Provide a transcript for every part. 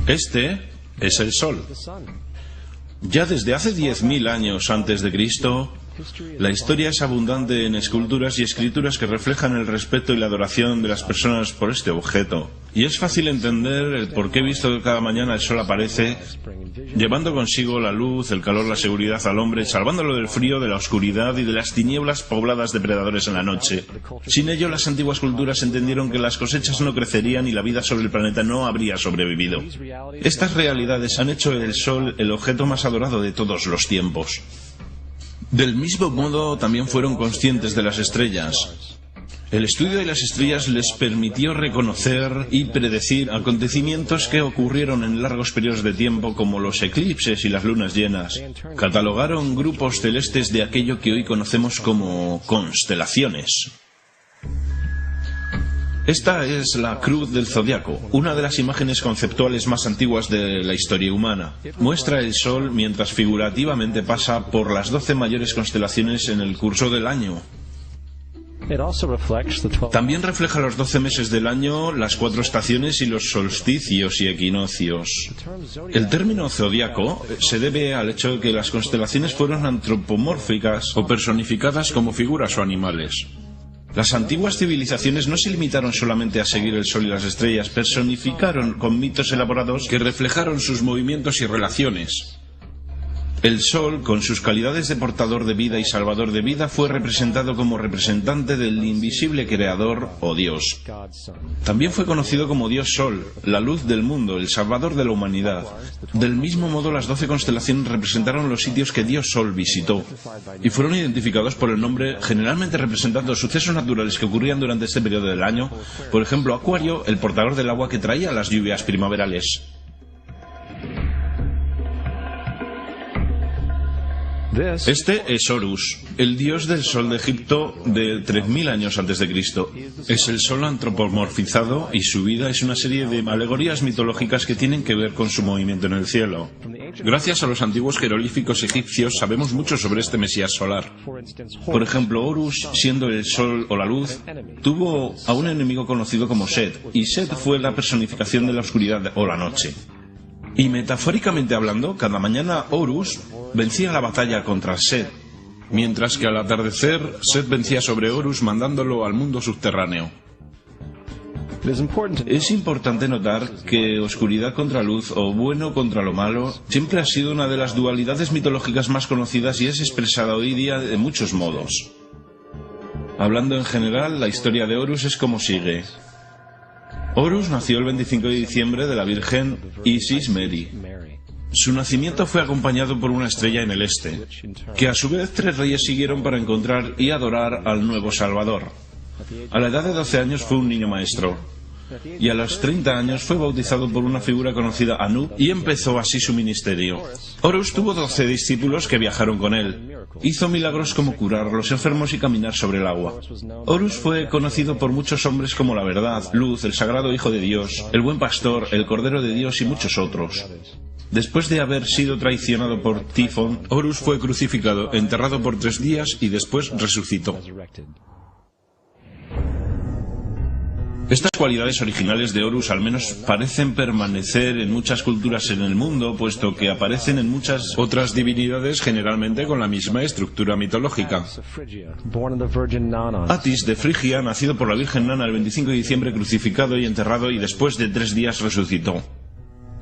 Este es el Sol. Ya desde hace 10.000 años antes de Cristo, la historia es abundante en esculturas y escrituras que reflejan el respeto y la adoración de las personas por este objeto. Y es fácil entender el por qué visto que cada mañana el sol aparece, llevando consigo la luz, el calor, la seguridad al hombre, salvándolo del frío, de la oscuridad y de las tinieblas pobladas de predadores en la noche. Sin ello, las antiguas culturas entendieron que las cosechas no crecerían y la vida sobre el planeta no habría sobrevivido. Estas realidades han hecho el sol el objeto más adorado de todos los tiempos. Del mismo modo, también fueron conscientes de las estrellas. El estudio de las estrellas les permitió reconocer y predecir acontecimientos que ocurrieron en largos periodos de tiempo, como los eclipses y las lunas llenas. Catalogaron grupos celestes de aquello que hoy conocemos como constelaciones. Esta es la Cruz del Zodiaco, una de las imágenes conceptuales más antiguas de la historia humana. Muestra el Sol mientras figurativamente pasa por las 12 mayores constelaciones en el curso del año. También refleja los 12 meses del año, las 4 estaciones y los solsticios y equinoccios. El término zodiaco se debe al hecho de que las constelaciones fueron antropomórficas o personificadas como figuras o animales. Las antiguas civilizaciones no se limitaron solamente a seguir el sol y las estrellas, personificaron con mitos elaborados que reflejaron sus movimientos y relaciones. El sol, con sus calidades de portador de vida y salvador de vida, fue representado como representante del invisible creador o Dios. También fue conocido como Dios Sol, la luz del mundo, el salvador de la humanidad. Del mismo modo, las 12 constelaciones representaron los sitios que Dios Sol visitó y fueron identificados por el nombre, generalmente representando sucesos naturales que ocurrían durante este periodo del año. Por ejemplo, Acuario, el portador del agua que traía las lluvias primaverales. Este es Horus, el dios del sol de Egipto de 3.000 años antes de Cristo. Es el sol antropomorfizado y su vida es una serie de alegorías mitológicas que tienen que ver con su movimiento en el cielo. Gracias a los antiguos jeroglíficos egipcios sabemos mucho sobre este mesías solar. Por ejemplo, Horus, siendo el sol o la luz, tuvo a un enemigo conocido como Set, y Set fue la personificación de la oscuridad o la noche. Y metafóricamente hablando, cada mañana Horus vencía la batalla contra Set, mientras que al atardecer Set vencía sobre Horus mandándolo al mundo subterráneo. Es importante notar que oscuridad contra luz o bueno contra lo malo siempre ha sido una de las dualidades mitológicas más conocidas y es expresada hoy día de muchos modos. Hablando en general, la historia de Horus es como sigue. Horus nació el 25 de diciembre de la Virgen Isis Meri. Su nacimiento fue acompañado por una estrella en el este, que a su vez 3 reyes siguieron para encontrar y adorar al nuevo Salvador. A la edad de 12 años fue un niño maestro, y a los 30 años fue bautizado por una figura conocida Anu y empezó así su ministerio. Horus tuvo 12 discípulos que viajaron con él. Hizo milagros como curar a los enfermos y caminar sobre el agua. Horus fue conocido por muchos hombres como la verdad, luz, el sagrado hijo de Dios, el buen pastor, el cordero de Dios y muchos otros. Después de haber sido traicionado por Tifón, Horus fue crucificado, enterrado por 3 días y después resucitó. Estas cualidades originales de Horus al menos parecen permanecer en muchas culturas en el mundo, puesto que aparecen en muchas otras divinidades generalmente con la misma estructura mitológica. Atis de Frigia, nacido por la Virgen Nana el 25 de diciembre, crucificado y enterrado y después de 3 días resucitó.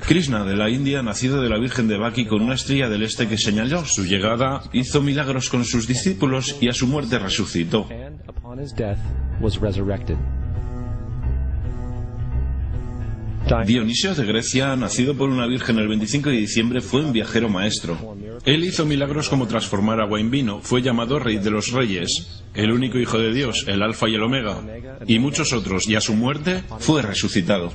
Krishna de la India, nacido de la Virgen de Baki con una estrella del este que señaló su llegada, hizo milagros con sus discípulos y a su muerte resucitó. Dionisio de Grecia, nacido por una virgen el 25 de diciembre, fue un viajero maestro. Él hizo milagros como transformar agua en vino, fue llamado Rey de los Reyes, el único hijo de Dios, el Alfa y el Omega, y muchos otros, y a su muerte fue resucitado.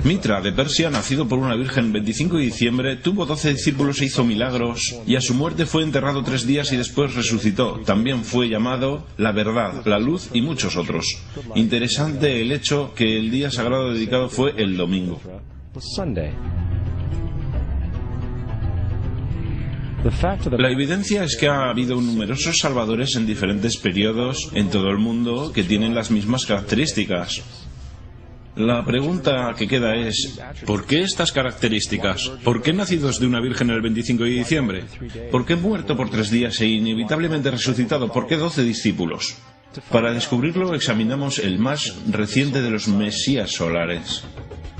Mitra de Persia, nacido por una virgen el 25 de diciembre, tuvo 12 discípulos e hizo milagros, y a su muerte fue enterrado 3 días y después resucitó. También fue llamado la verdad, la luz y muchos otros. Interesante el hecho que el día sagrado dedicado fue el domingo. La evidencia es que ha habido numerosos salvadores en diferentes periodos en todo el mundo que tienen las mismas características. La pregunta que queda es, ¿por qué estas características? ¿Por qué nacidos de una virgen el 25 de diciembre? ¿Por qué muerto por 3 días e inevitablemente resucitado? ¿Por qué 12 discípulos? Para descubrirlo examinamos el más reciente de los mesías solares.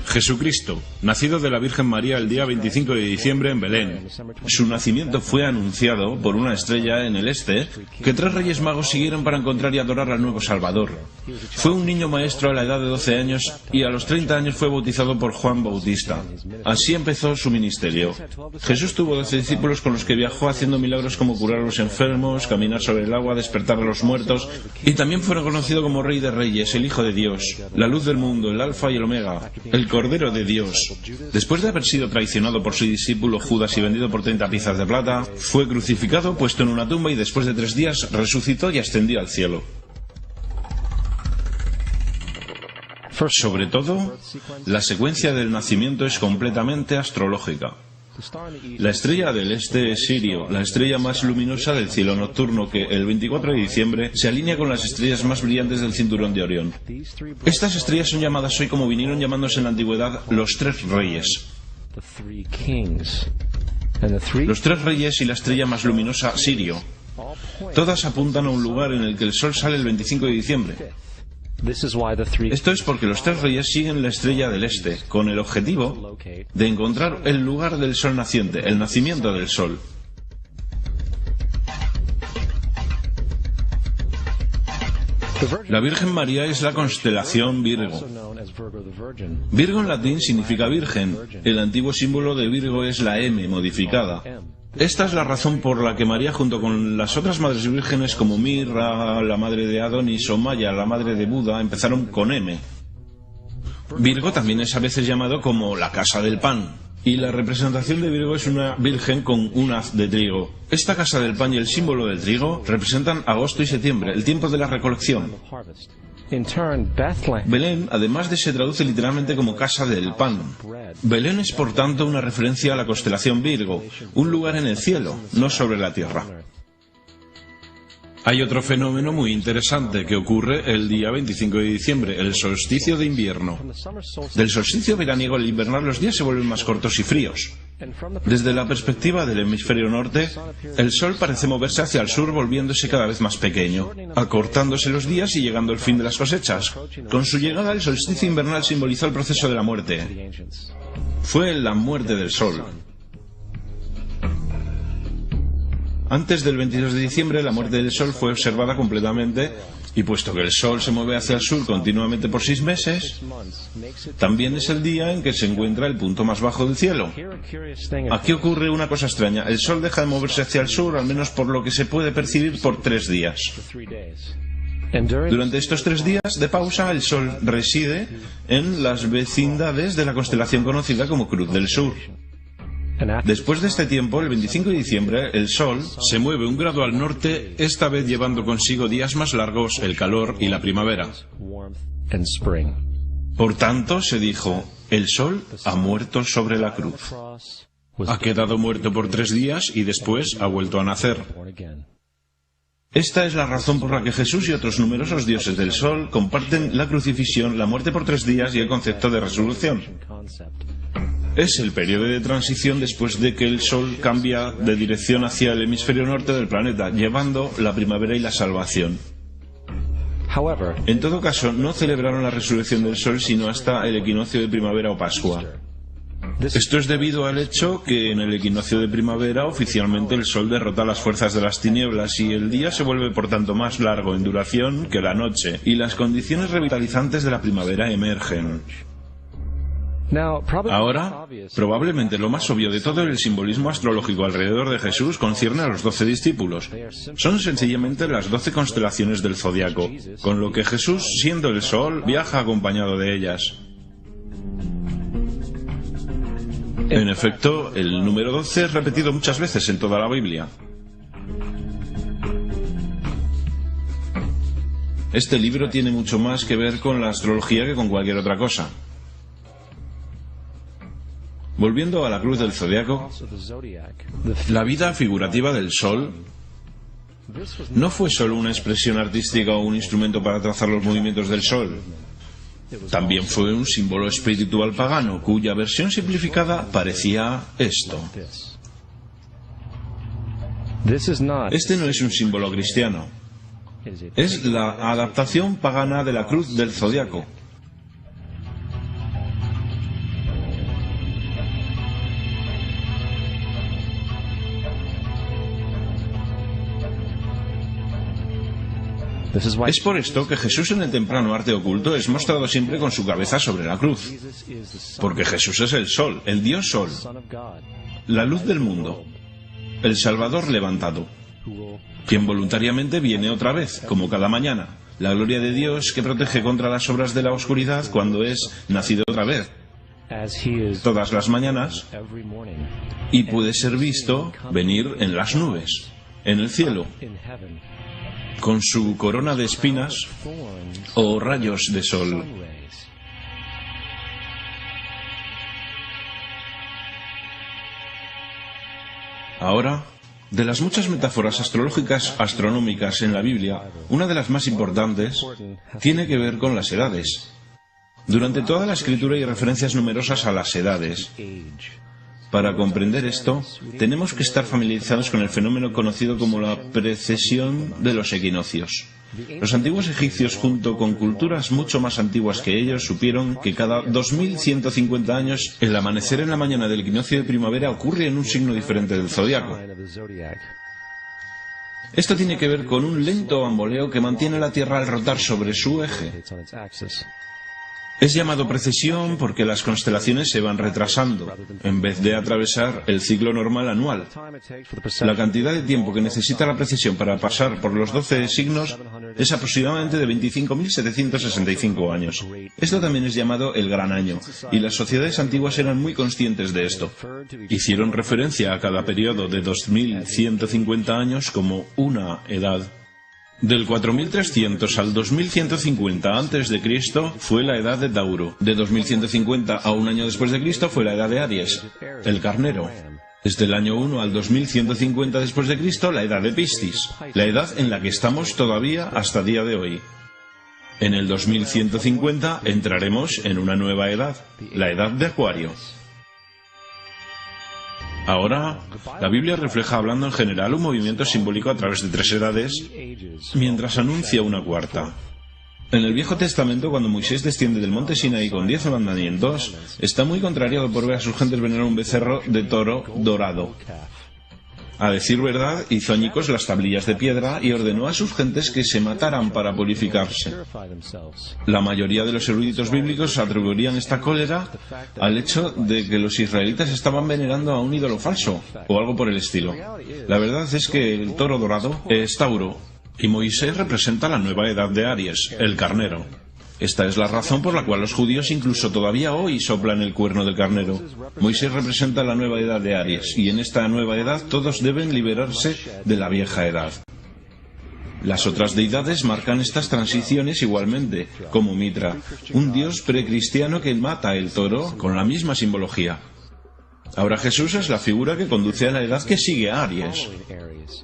Jesucristo, nacido de la Virgen María el día 25 de diciembre en Belén. Su nacimiento fue anunciado por una estrella en el este que 3 reyes magos siguieron para encontrar y adorar al nuevo Salvador. Fue un niño maestro a la edad de 12 años y a los 30 años fue bautizado por Juan Bautista. Así empezó su ministerio. Jesús tuvo 12 discípulos con los que viajó haciendo milagros como curar a los enfermos, caminar sobre el agua, despertar a los muertos, y también fue reconocido como Rey de Reyes, el Hijo de Dios, la luz del mundo, el Alfa y el Omega, el Cordero de Dios. Después de haber sido traicionado por su discípulo Judas y vendido por 30 piezas de plata, fue crucificado, puesto en una tumba y después de 3 días resucitó y ascendió al cielo. Sobre todo, la secuencia del nacimiento es completamente astrológica. La estrella del este es Sirio, la estrella más luminosa del cielo nocturno que, el 24 de diciembre, se alinea con las estrellas más brillantes del cinturón de Orión. Estas estrellas son llamadas hoy, como vinieron llamándose en la antigüedad, los 3 reyes. Los 3 reyes y la estrella más luminosa, Sirio. Todas apuntan a un lugar en el que el sol sale el 25 de diciembre. Esto es porque los 3 reyes siguen la estrella del este, con el objetivo de encontrar el lugar del sol naciente, el nacimiento del sol. La Virgen María es la constelación Virgo. Virgo en latín significa virgen. El antiguo símbolo de Virgo es la M modificada. Esta es la razón por la que María, junto con las otras madres vírgenes como Mirra, la madre de Adonis, o Maya, la madre de Buda, empezaron con M. Virgo también es a veces llamado como la casa del pan. Y la representación de Virgo es una virgen con un haz de trigo. Esta casa del pan y el símbolo del trigo representan agosto y septiembre, el tiempo de la recolección. Belén, además se traduce literalmente como casa del pan. Belén es por tanto una referencia a la constelación Virgo, un lugar en el cielo, no sobre la tierra. Hay otro fenómeno muy interesante que ocurre el día 25 de diciembre, el solsticio de invierno. Del solsticio veraniego al invernar los días se vuelven más cortos y fríos. Desde la perspectiva del hemisferio norte, el sol parece moverse hacia el sur volviéndose cada vez más pequeño, acortándose los días y llegando el fin de las cosechas. Con su llegada el solsticio invernal simbolizó el proceso de la muerte. Fue la muerte del sol. Antes del 22 de diciembre la muerte del sol fue observada completamente y puesto que el sol se mueve hacia el sur continuamente por 6 meses, también es el día en que se encuentra el punto más bajo del cielo. Aquí ocurre una cosa extraña, el sol deja de moverse hacia el sur, al menos por lo que se puede percibir, por 3 días. Durante estos 3 días de pausa el sol reside en las vecindades de la constelación conocida como Cruz del Sur. Después de este tiempo, el 25 de diciembre, el Sol se mueve un grado al norte, esta vez llevando consigo días más largos, el calor y la primavera. Por tanto, se dijo, el Sol ha muerto sobre la cruz. Ha quedado muerto por 3 días y después ha vuelto a nacer. Esta es la razón por la que Jesús y otros numerosos dioses del Sol comparten la crucifixión, la muerte por 3 días y el concepto de resurrección. Es el periodo de transición después de que el Sol cambia de dirección hacia el hemisferio norte del planeta, llevando la primavera y la salvación. En todo caso, no celebraron la resurrección del Sol sino hasta el equinoccio de primavera o Pascua. Esto es debido al hecho que en el equinoccio de primavera oficialmente el Sol derrota las fuerzas de las tinieblas y el día se vuelve por tanto más largo en duración que la noche, y las condiciones revitalizantes de la primavera emergen. Ahora, probablemente lo más obvio de todo el simbolismo astrológico alrededor de Jesús concierne a los 12 discípulos. Son sencillamente las 12 constelaciones del zodiaco, con lo que Jesús, siendo el Sol, viaja acompañado de ellas. En efecto, el número 12 es repetido muchas veces en toda la Biblia. Este libro tiene mucho más que ver con la astrología que con cualquier otra cosa. Volviendo a la cruz del zodiaco, la vida figurativa del Sol no fue solo una expresión artística o un instrumento para trazar los movimientos del Sol. También fue un símbolo espiritual pagano, cuya versión simplificada parecía esto. Este no es un símbolo cristiano. Es la adaptación pagana de la cruz del zodiaco. Es por esto que Jesús en el temprano arte oculto es mostrado siempre con su cabeza sobre la cruz. Porque Jesús es el sol, el Dios Sol, la luz del mundo, el Salvador levantado, quien voluntariamente viene otra vez, como cada mañana, la gloria de Dios que protege contra las obras de la oscuridad cuando es nacido otra vez, todas las mañanas, y puede ser visto venir en las nubes, en el cielo, con su corona de espinas o rayos de sol. Ahora, de las muchas metáforas astrológicas astronómicas en la Biblia, una de las más importantes tiene que ver con las edades. Durante toda la escritura hay referencias numerosas a las edades. Para comprender esto, tenemos que estar familiarizados con el fenómeno conocido como la precesión de los equinoccios. Los antiguos egipcios, junto con culturas mucho más antiguas que ellos, supieron que cada 2150 años el amanecer en la mañana del equinoccio de primavera ocurre en un signo diferente del zodiaco. Esto tiene que ver con un lento bamboleo que mantiene la Tierra al rotar sobre su eje. Es llamado precesión porque las constelaciones se van retrasando, en vez de atravesar el ciclo normal anual. La cantidad de tiempo que necesita la precesión para pasar por los 12 signos es aproximadamente de 25.765 años. Esto también es llamado el Gran Año, y las sociedades antiguas eran muy conscientes de esto. Hicieron referencia a cada periodo de 2150 años como una edad. Del 4300 al 2150 a.C. fue la edad de Tauro. De 2150 a un año después de Cristo fue la edad de Aries, el carnero. Desde el año 1 al 2150 después de Cristo, la edad de Piscis, la edad en la que estamos todavía hasta día de hoy. En el 2150 entraremos en una nueva edad, la edad de Acuario. Ahora, la Biblia refleja, hablando en general, un movimiento simbólico a través de 3 edades, mientras anuncia una cuarta. En el Viejo Testamento, cuando Moisés desciende del monte Sinaí con 10 mandamientos, está muy contrariado por ver a sus gentes venerar un becerro de toro dorado. A decir verdad, hizo añicos las tablillas de piedra y ordenó a sus gentes que se mataran para purificarse. La mayoría de los eruditos bíblicos atribuirían esta cólera al hecho de que los israelitas estaban venerando a un ídolo falso, o algo por el estilo. La verdad es que el toro dorado es Tauro, y Moisés representa la nueva edad de Aries, el carnero. Esta es la razón por la cual los judíos incluso todavía hoy soplan el cuerno del carnero. Moisés representa la nueva edad de Aries, y en esta nueva edad todos deben liberarse de la vieja edad. Las otras deidades marcan estas transiciones igualmente, como Mitra, un dios precristiano que mata el toro con la misma simbología. Ahora Jesús es la figura que conduce a la edad que sigue a Aries,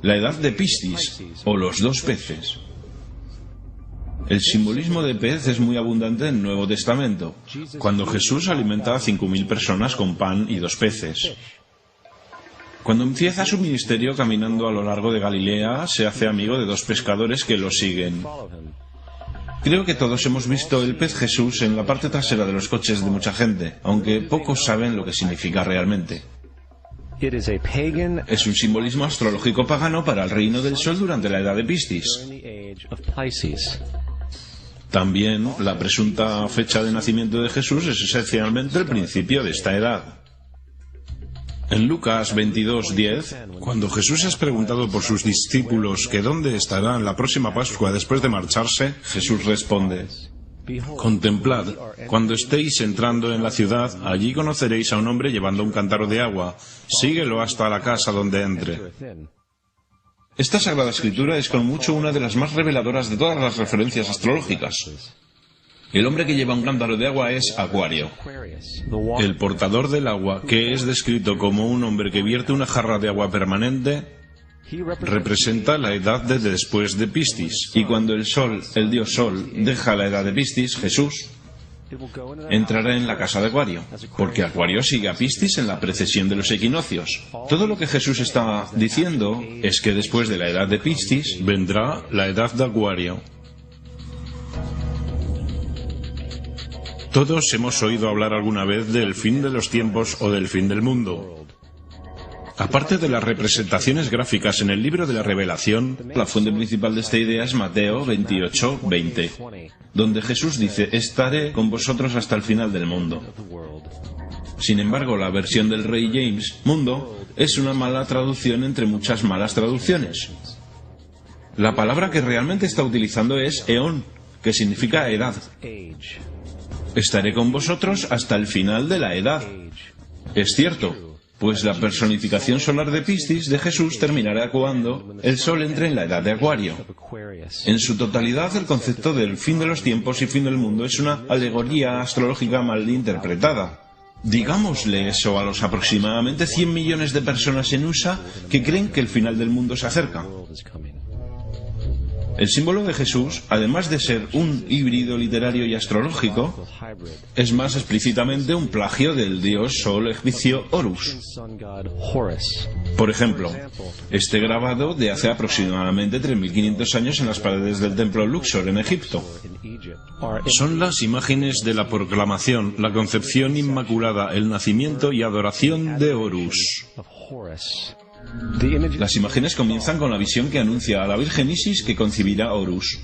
la edad de Piscis, o los 2 peces. El simbolismo de pez es muy abundante en el Nuevo Testamento, cuando Jesús alimenta a 5.000 personas con pan y 2 peces. Cuando empieza su ministerio caminando a lo largo de Galilea, se hace amigo de 2 pescadores que lo siguen. Creo que todos hemos visto el pez Jesús en la parte trasera de los coches de mucha gente, aunque pocos saben lo que significa realmente. Es un simbolismo astrológico pagano para el reino del sol durante la edad de Piscis. También la presunta fecha de nacimiento de Jesús es esencialmente el principio de esta edad. En Lucas 22:10, cuando Jesús es preguntado por sus discípulos que dónde estarán la próxima Pascua después de marcharse, Jesús responde: «Contemplad, cuando estéis entrando en la ciudad, allí conoceréis a un hombre llevando un cántaro de agua. Síguelo hasta la casa donde entre». Esta Sagrada Escritura es con mucho una de las más reveladoras de todas las referencias astrológicas. El hombre que lleva un cántaro de agua es Acuario. El portador del agua, que es descrito como un hombre que vierte una jarra de agua permanente, representa la edad de después de Piscis. Y cuando el sol, el dios Sol, deja la edad de Piscis, Jesús, entrará en la casa de Acuario, porque Acuario sigue a Piscis en la precesión de los equinoccios. Todo lo que Jesús está diciendo es que después de la edad de Piscis vendrá la edad de Acuario. Todos hemos oído hablar alguna vez del fin de los tiempos o del fin del mundo. Aparte de las representaciones gráficas en el libro de la Revelación, la fuente principal de esta idea es Mateo 28:20, donde Jesús dice: estaré con vosotros hasta el final del mundo. Sin embargo, la versión del Rey James, mundo, es una mala traducción entre muchas malas traducciones. La palabra que realmente está utilizando es eón, que significa edad. Estaré con vosotros hasta el final de la edad. Es cierto, pues la personificación solar de Piscis de Jesús terminará cuando el Sol entre en la edad de Acuario. En su totalidad, el concepto del fin de los tiempos y fin del mundo es una alegoría astrológica mal interpretada. Digámosle eso a los aproximadamente 100 millones de personas en USA que creen que el final del mundo se acerca. El símbolo de Jesús, además de ser un híbrido literario y astrológico, es más explícitamente un plagio del dios sol egipcio Horus. Por ejemplo, este grabado de hace aproximadamente 3.500 años en las paredes del templo Luxor en Egipto. Son las imágenes de la proclamación, la concepción inmaculada, el nacimiento y adoración de Horus. Las imágenes comienzan con la visión que anuncia a la Virgen Isis que concebirá Horus.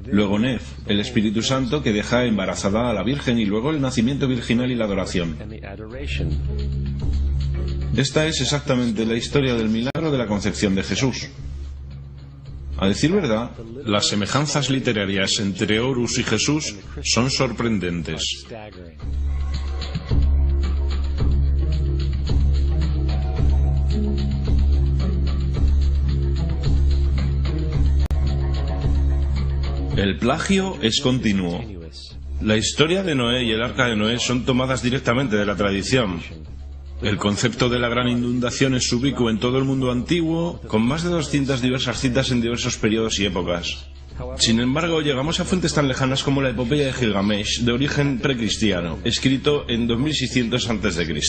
Luego Nef, el Espíritu Santo que deja embarazada a la Virgen, y luego el nacimiento virginal y la adoración. Esta es exactamente la historia del milagro de la concepción de Jesús. A decir verdad, las semejanzas literarias entre Horus y Jesús son sorprendentes. El plagio es continuo. La historia de Noé y el arca de Noé son tomadas directamente de la tradición. El concepto de la gran inundación es ubicuo en todo el mundo antiguo, con más de 200 diversas citas en diversos periodos y épocas. Sin embargo, llegamos a fuentes tan lejanas como la epopeya de Gilgamesh, de origen precristiano, escrito en 2600 a.C.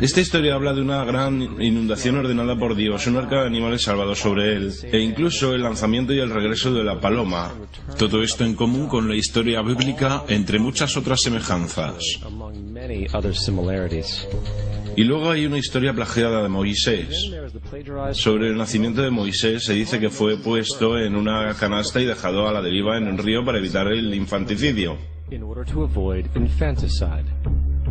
Esta historia habla de una gran inundación ordenada por Dios, un arca de animales salvados sobre él, e incluso el lanzamiento y el regreso de la paloma. Todo esto en común con la historia bíblica, entre muchas otras semejanzas. Y luego hay una historia plagiada de Moisés. Sobre el nacimiento de Moisés se dice que fue puesto en una canasta y dejado a la deriva en un río para evitar el infanticidio.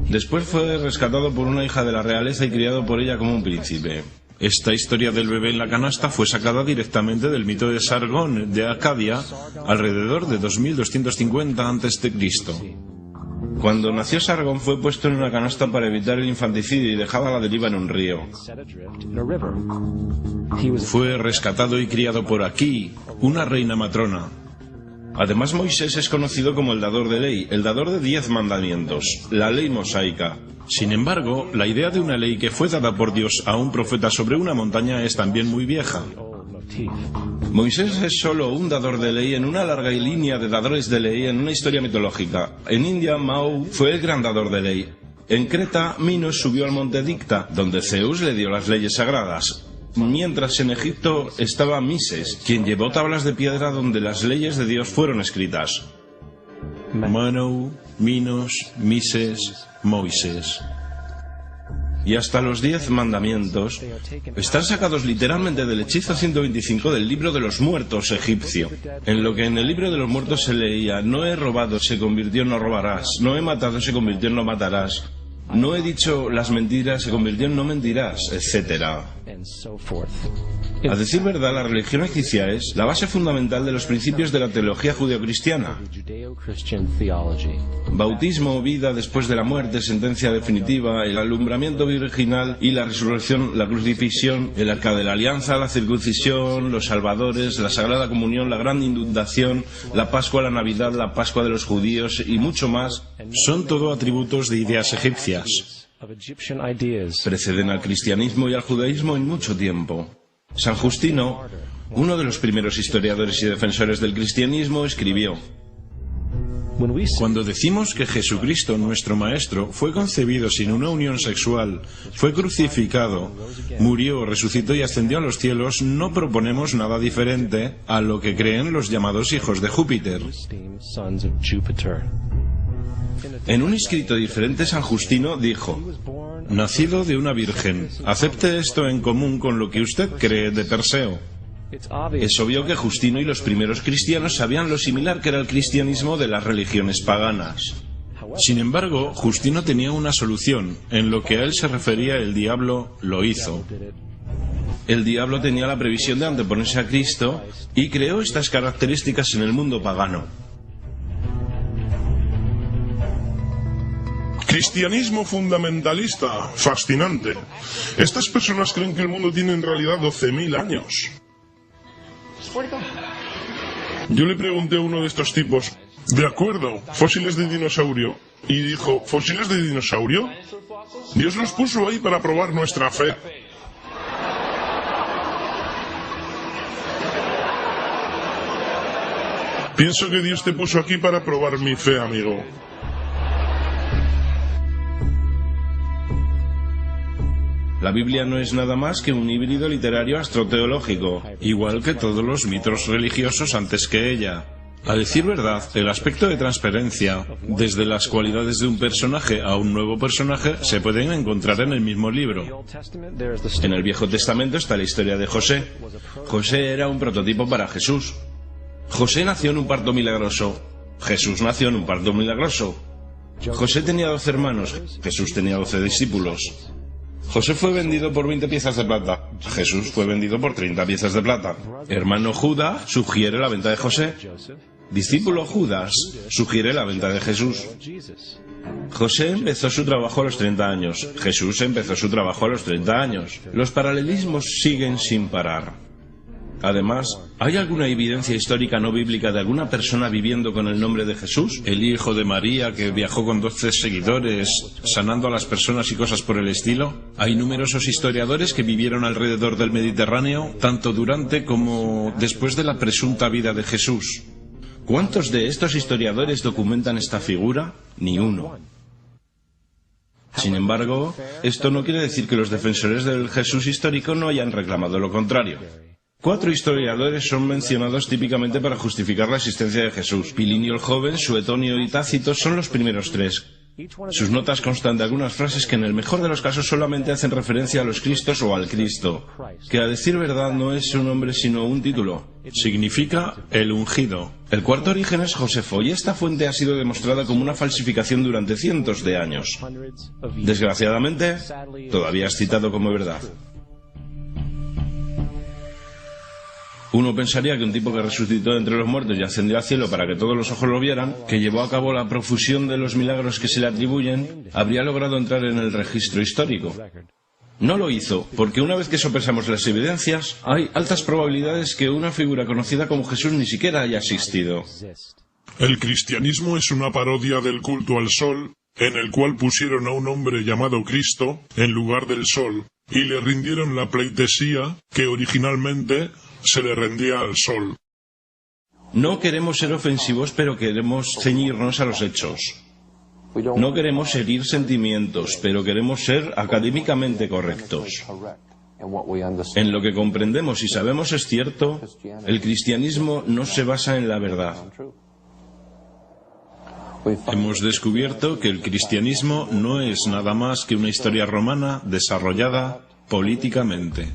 Después fue rescatado por una hija de la realeza y criado por ella como un príncipe. Esta historia del bebé en la canasta fue sacada directamente del mito de Sargón de Acadia, alrededor de 2250 a.C. Cuando nació Sargón fue puesto en una canasta para evitar el infanticidio y dejado a la deriva en un río. Fue rescatado y criado por Aquí, una reina matrona. Además, Moisés es conocido como el dador de ley, el dador de 10 mandamientos, la ley mosaica. Sin embargo, la idea de una ley que fue dada por Dios a un profeta sobre una montaña es también muy vieja. Moisés es solo un dador de ley en una larga línea de dadores de ley en una historia mitológica. En India, Mao fue el gran dador de ley. En Creta, Minos subió al monte Dicta, donde Zeus le dio las leyes sagradas. Mientras en Egipto estaba Mises, quien llevó tablas de piedra donde las leyes de Dios fueron escritas. Manu, Minos, Mises, Moisés. Y hasta los 10 mandamientos están sacados literalmente del hechizo 125 del libro de los muertos egipcio. En lo que en el libro de los muertos se leía: no he robado, se convirtió en no robarás; no he matado, se convirtió en no matarás; no he dicho las mentiras, se convirtió en no mentirás, etc. A decir verdad, la religión egipcia es la base fundamental de los principios de la teología judeocristiana. Bautismo, vida después de la muerte, sentencia definitiva, el alumbramiento virginal y la resurrección, la crucifixión, el arca de la alianza, la circuncisión, los salvadores, la sagrada comunión, la gran inundación, la Pascua, la Navidad, la Pascua de los judíos y mucho más, son todo atributos de ideas egipcias. Preceden al cristianismo y al judaísmo en mucho tiempo. San Justino, uno de los primeros historiadores y defensores del cristianismo, escribió: Cuando decimos que Jesucristo, nuestro Maestro, fue concebido sin una unión sexual, fue crucificado, murió, resucitó y ascendió a los cielos, no proponemos nada diferente a lo que creen los llamados hijos de Júpiter. En un escrito diferente, San Justino dijo: nacido de una virgen, acepte esto en común con lo que usted cree de Perseo. Es obvio que Justino y los primeros cristianos sabían lo similar que era el cristianismo de las religiones paganas. Sin embargo, Justino tenía una solución. En lo que a él se refería, el diablo lo hizo. El diablo tenía la previsión de anteponerse a Cristo y creó estas características en el mundo pagano. Cristianismo fundamentalista, fascinante. Estas personas creen que el mundo tiene en realidad 12.000 años. Yo le pregunté a uno de estos tipos, de acuerdo, fósiles de dinosaurio. Y dijo, ¿fósiles de dinosaurio? Dios los puso ahí para probar nuestra fe. Pienso que Dios te puso aquí para probar mi fe, amigo. La Biblia no es nada más que un híbrido literario astroteológico, igual que todos los mitos religiosos antes que ella. A decir verdad, el aspecto de transferencia, desde las cualidades de un personaje a un nuevo personaje, se pueden encontrar en el mismo libro. En el Viejo Testamento está la historia de José. José era un prototipo para Jesús. José nació en un parto milagroso. Jesús nació en un parto milagroso. José tenía 12 hermanos. Jesús tenía 12 discípulos. José fue vendido por 20 piezas de plata. Jesús fue vendido por 30 piezas de plata. Hermano Judas sugiere la venta de José. Discípulo Judas sugiere la venta de Jesús. José empezó su trabajo a los 30 años. Jesús empezó su trabajo a los 30 años. Los paralelismos siguen sin parar. Además, ¿hay alguna evidencia histórica no bíblica de alguna persona viviendo con el nombre de Jesús? El hijo de María que viajó con 12 seguidores, sanando a las personas y cosas por el estilo. Hay numerosos historiadores que vivieron alrededor del Mediterráneo, tanto durante como después de la presunta vida de Jesús. ¿Cuántos de estos historiadores documentan esta figura? Ni uno. Sin embargo, esto no quiere decir que los defensores del Jesús histórico no hayan reclamado lo contrario. 4 historiadores son mencionados típicamente para justificar la existencia de Jesús. Pilinio el Joven, Suetonio y Tácito son los primeros 3. Sus notas constan de algunas frases que en el mejor de los casos solamente hacen referencia a los Cristos o al Cristo, que a decir verdad no es un nombre sino un título. Significa el ungido. El cuarto origen es Josefo, y esta fuente ha sido demostrada como una falsificación durante cientos de años. Desgraciadamente, todavía es citado como verdad. Uno pensaría que un tipo que resucitó entre los muertos y ascendió al cielo para que todos los ojos lo vieran, que llevó a cabo la profusión de los milagros que se le atribuyen, habría logrado entrar en el registro histórico. No lo hizo, porque una vez que sopesamos las evidencias, hay altas probabilidades que una figura conocida como Jesús ni siquiera haya existido. El cristianismo es una parodia del culto al sol, en el cual pusieron a un hombre llamado Cristo en lugar del sol, y le rindieron la pleitesía que originalmente se le rendía al sol. No queremos ser ofensivos, pero queremos ceñirnos a los hechos. No queremos herir sentimientos, pero queremos ser académicamente correctos. En lo que comprendemos y sabemos es cierto, el cristianismo no se basa en la verdad. Hemos descubierto que el cristianismo no es nada más que una historia romana desarrollada políticamente.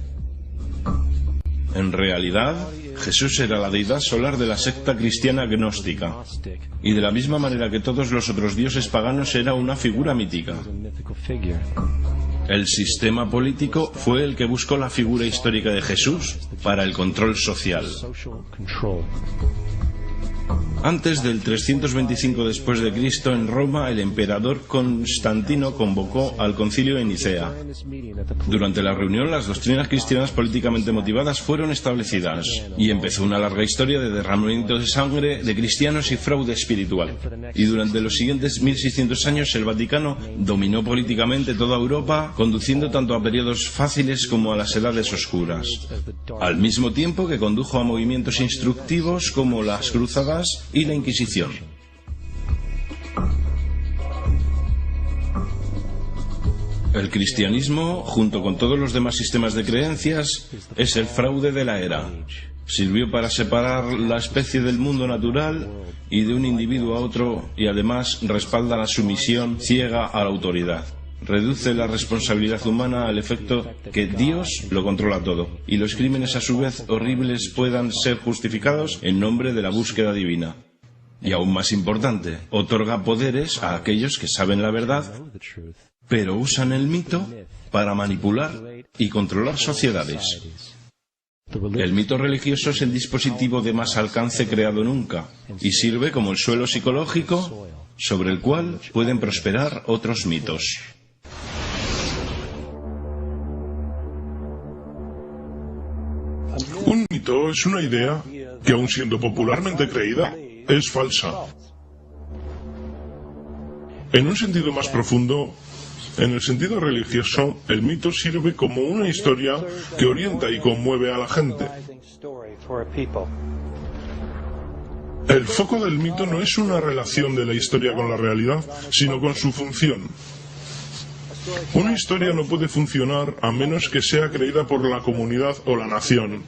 En realidad, Jesús era la deidad solar de la secta cristiana gnóstica, y de la misma manera que todos los otros dioses paganos era una figura mítica. El sistema político fue el que buscó la figura histórica de Jesús para el control social. Antes del 325 después de Cristo, en Roma, el emperador Constantino convocó al concilio de Nicea. Durante la reunión, las doctrinas cristianas políticamente motivadas fueron establecidas, y empezó una larga historia de derramamiento de sangre de cristianos y fraude espiritual. Y durante los siguientes 1600 años, el Vaticano dominó políticamente toda Europa, conduciendo tanto a periodos fáciles como a las edades oscuras, al mismo tiempo que condujo a movimientos instructivos como las cruzadas y la Inquisición. El cristianismo, junto con todos los demás sistemas de creencias, es el fraude de la era. Sirvió para separar la especie del mundo natural y de un individuo a otro, y además respalda la sumisión ciega a la autoridad. Reduce la responsabilidad humana al efecto que Dios lo controla todo, y los crímenes a su vez horribles puedan ser justificados en nombre de la búsqueda divina. Y aún más importante, otorga poderes a aquellos que saben la verdad, pero usan el mito para manipular y controlar sociedades. El mito religioso es el dispositivo de más alcance creado nunca y sirve como el suelo psicológico sobre el cual pueden prosperar otros mitos. Un mito es una idea que, aun siendo popularmente creída, es falsa. En un sentido más profundo, en el sentido religioso, el mito sirve como una historia que orienta y conmueve a la gente. El foco del mito no es una relación de la historia con la realidad, sino con su función. Una historia no puede funcionar a menos que sea creída por la comunidad o la nación.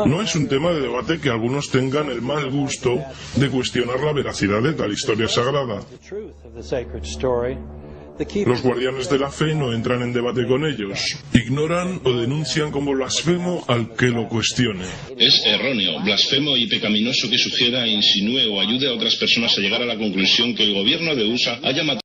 No es un tema de debate que algunos tengan el mal gusto de cuestionar la veracidad de tal historia sagrada. Los guardianes de la fe no entran en debate con ellos. Ignoran o denuncian como blasfemo al que lo cuestione. Es erróneo, blasfemo y pecaminoso que sugiera, insinúe o ayude a otras personas a llegar a la conclusión que el gobierno de USA haya matado